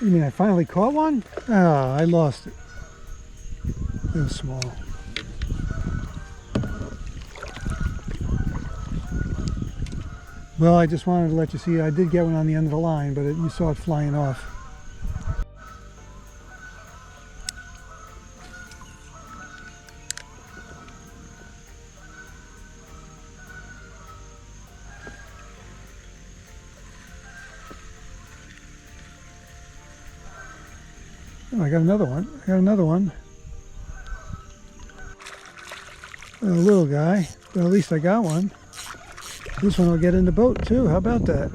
You mean I finally caught one? Oh, I lost it. It was small. Well, I just wanted to let you see I did get one on the end of the line, but you saw it flying off. Oh, I got another one. I got another one. A little guy, but at least I got one. This one will get in the boat too. How about that?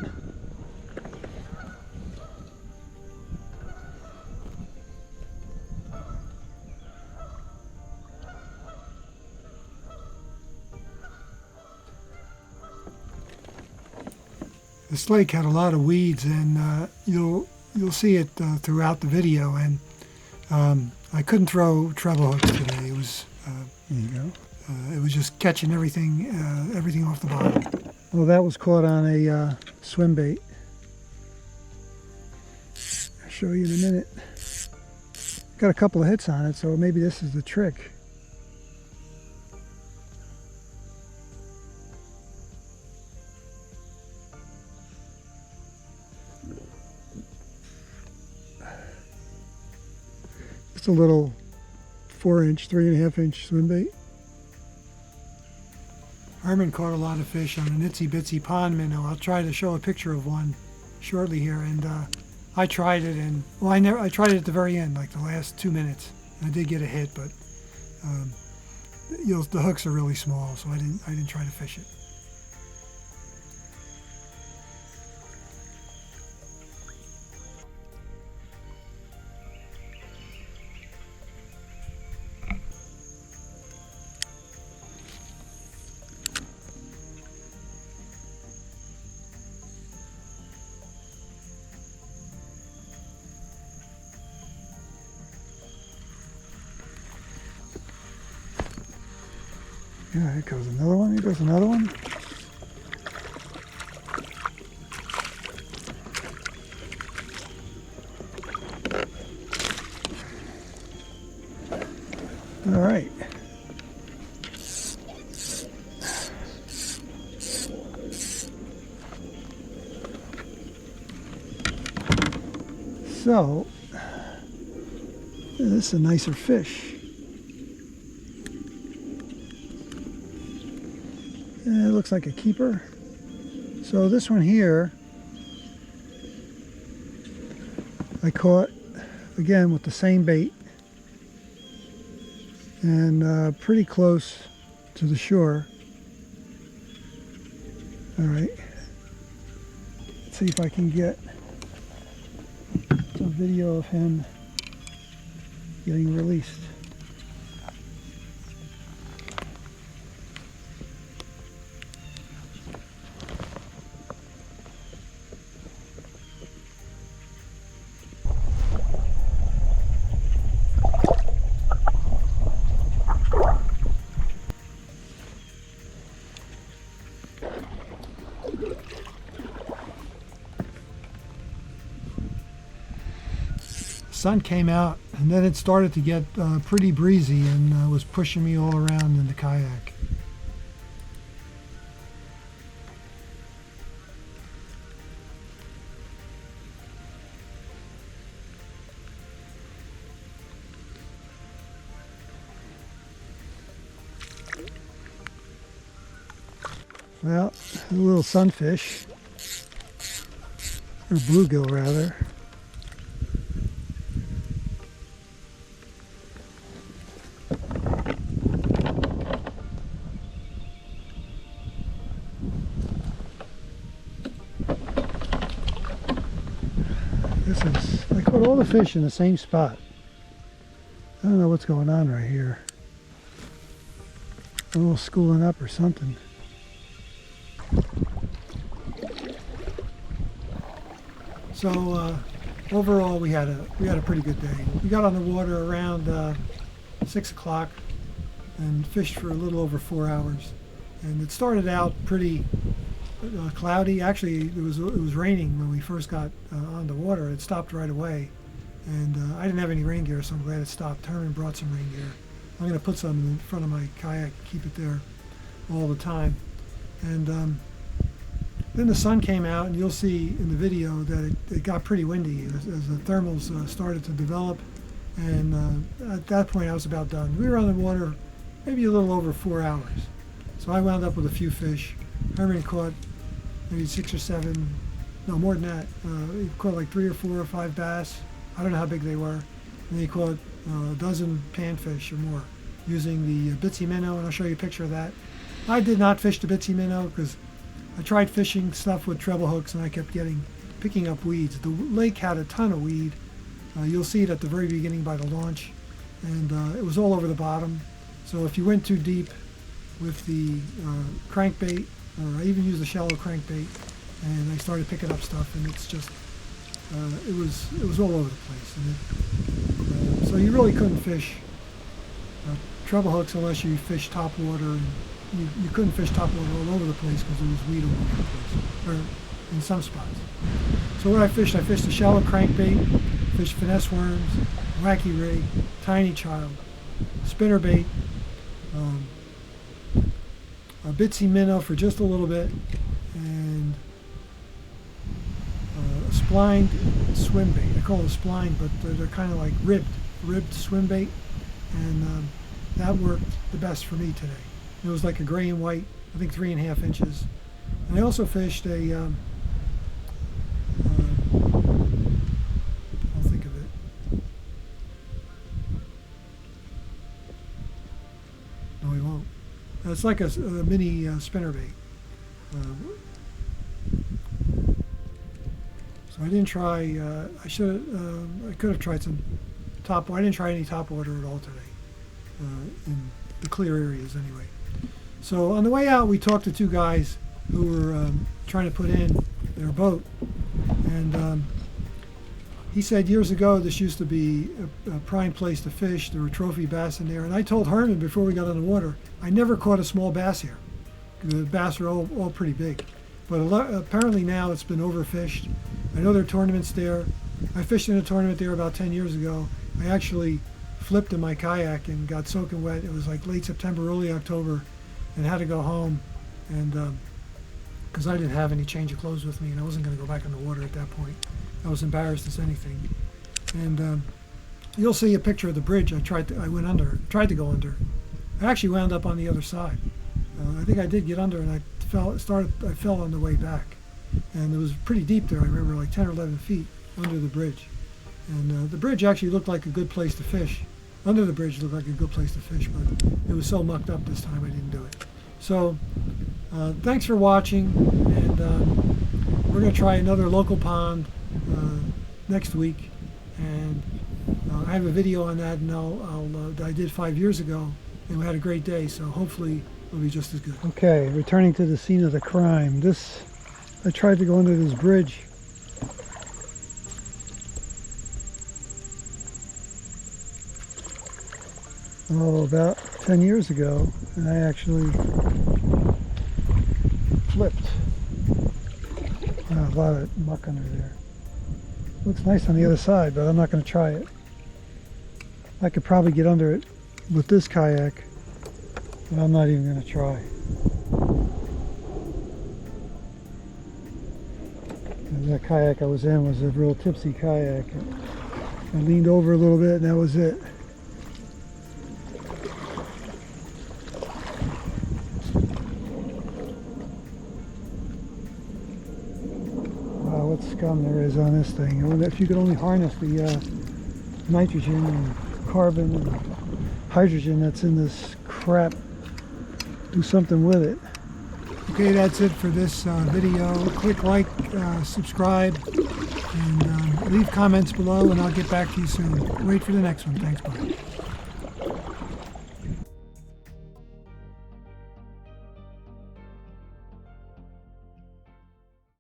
This lake had a lot of weeds, and you'll see it throughout the video. And I couldn't throw treble hooks today. It was there you go. It was just catching everything off the bottom. Well, that was caught on a swim bait. I'll show you in a minute. Got a couple of hits on it, so maybe this is the trick. Just a little 4-inch, 3.5-inch swim bait. Herman caught a lot of fish on an itsy bitsy pond minnow. I'll try to show a picture of one shortly here. And I tried it, and well, I tried it at the very end, like the last 2 minutes. And I did get a hit, but the hooks are really small, so I didn't try to fish it. Yeah, here goes another one. Here goes another one. All right. So, this is a nicer fish. It looks like a keeper. So this one here, I caught again with the same bait, and pretty close to the shore. All right, let's see if I can get a video of him getting released. Sun came out, and then it started to get pretty breezy, and was pushing me all around in the kayak. Well, a little sunfish, or bluegill rather. I caught all the fish in the same spot. I don't know what's going on right here. A little schooling up or something. So overall, we had a pretty good day. We got on the water around 6 o'clock and fished for a little over 4 hours. And it started out pretty cloudy. Actually, it was raining when we first got on the water. It stopped right away. And I didn't have any rain gear, so I'm glad it stopped. Herman brought some rain gear. I'm going to put some in front of my kayak, keep it there all the time. And then the sun came out, and you'll see in the video that it got pretty windy as the thermals started to develop. And at that point, I was about done. We were on the water maybe a little over 4 hours. So I wound up with a few fish. Herman caught maybe 6 or 7, no, more than that. He caught like 3 or 4 or 5 bass. I don't know how big they were. And he caught a dozen panfish or more using the Bitsy Minnow, and I'll show you a picture of that. I did not fish the Bitsy Minnow because I tried fishing stuff with treble hooks and I kept picking up weeds. The lake had a ton of weed. You'll see it at the very beginning by the launch, and it was all over the bottom. So if you went too deep with the crankbait, or I even used a shallow crankbait, and I started picking up stuff, and it's just it was all over the place. And so you really couldn't fish treble hooks unless you fish top water, and you couldn't fish top water all over the place because there was weed all over the place, or in some spots. So what I fished a shallow crankbait, fished finesse worms, wacky rig, tiny child, spinnerbait, a Bitsy Minnow for just a little bit, and a splined swim bait. I call it a spline, but they're kind of like ribbed swim bait, and that worked the best for me today. It was like a gray and white, I think 3.5 inches. And I also fished a, I'll think of it. No, we won't. It's like a mini spinnerbait. So I didn't try, I could have tried some top water. I didn't try any top water at all today, in the clear areas anyway. So on the way out, we talked to 2 guys who were trying to put in their boat, and he said years ago this used to be a prime place to fish. There were trophy bass in there, and I told Herman before we got on the water, I never caught a small bass here. The bass are all pretty big, but apparently now it's been overfished. I know there are tournaments there. I fished in a tournament there about 10 years ago. I actually flipped in my kayak and got soaking wet. It was like late September, early October, and had to go home, and because I didn't have any change of clothes with me, and I wasn't going to go back in the water at that point. I was embarrassed as anything. And you'll see a picture of the bridge. I tried to go under. I actually wound up on the other side. I think I did get under, and I fell on the way back, and it was pretty deep there. I remember like 10 or 11 feet under the bridge, and the bridge actually looked like a good place to fish. Under the bridge looked like a good place to fish, but it was so mucked up this time I didn't do it. So thanks for watching, and we're going to try another local pond next week, and I have a video on that, and that I did 5 years ago, and we had a great day, so hopefully it'll be just as good. Okay, returning to the scene of the crime. I tried to go under this bridge. About 10 years ago, and I actually flipped. A lot of muck under there. Looks nice on the other side, but I'm not going to try it. I could probably get under it with this kayak, but I'm not even going to try. And that kayak I was in was a real tipsy kayak. I leaned over a little bit, and that was it. What scum there is on this thing. If you could only harness the nitrogen and carbon and hydrogen that's in this crap, do something with it. Okay, that's it for this video. Click like, subscribe, and leave comments below, and I'll get back to you soon. Wait for the next one. Thanks, bye.